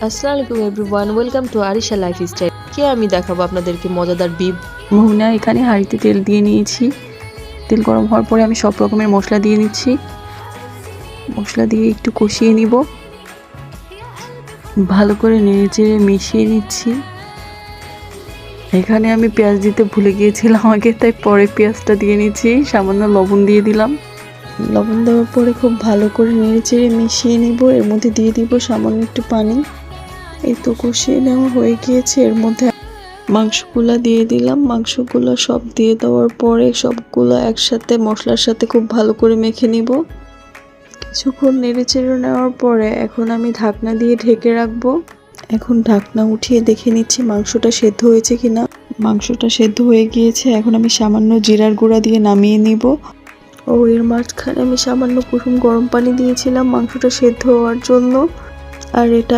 আসসালামু আলাইকুম everyone, welcome to Arisha lifestyle. আমি দেখাবো আপনাদেরকে মজাদার বিফ ভুনা। এখানে হাঁড়িতে তেল দিয়ে নিয়েছি। তেল গরম হওয়ার পরে আমি সব রকমের মশলা দিয়ে নিচ্ছি। মশলা দিয়ে একটু কষিয়ে নিব, ভালো করে নেড়েচেড়ে মিশিয়ে নিচ্ছি। এখানে আমি পেঁয়াজ দিতে ভুলে গিয়েছিলাম আগে, তাই পরে পেঁয়াজটা দিয়ে নিচ্ছি। সামান্য লবণ দিয়ে দিলাম। লবণ দেওয়ার পরে খুব ভালো করে নেড়েচেড়ে মিশিয়ে নিব। এর মধ্যে দিয়ে দিব সামান্য একটু পানি। এই তো কষিয়ে নেওয়া হয়ে গিয়েছে। এর মধ্যে মাংসগুলো দিয়ে দিলাম। মাংসগুলো সব দিয়ে দেওয়ার পরে সবগুলো একসাথে মশলার সাথে খুব ভালো করে মেখে নিব। কিছুক্ষণ নেড়েচেড়ে নেওয়ার পরে এখন আমি ঢাকনা দিয়ে ঢেকে রাখবো। এখন ঢাকনা উঠিয়ে দেখে নিচ্ছি মাংসটা সেদ্ধ হয়েছে কিনা। মাংসটা সেদ্ধ হয়ে গিয়েছে। এখন আমি সামান্য জিরার গুঁড়া দিয়ে নামিয়ে নিব। ও এর মাঝখানে আমি সামান্য কুসুম গরম পানি দিয়েছিলাম মাংসটা সেদ্ধ হওয়ার জন্য। আর এটা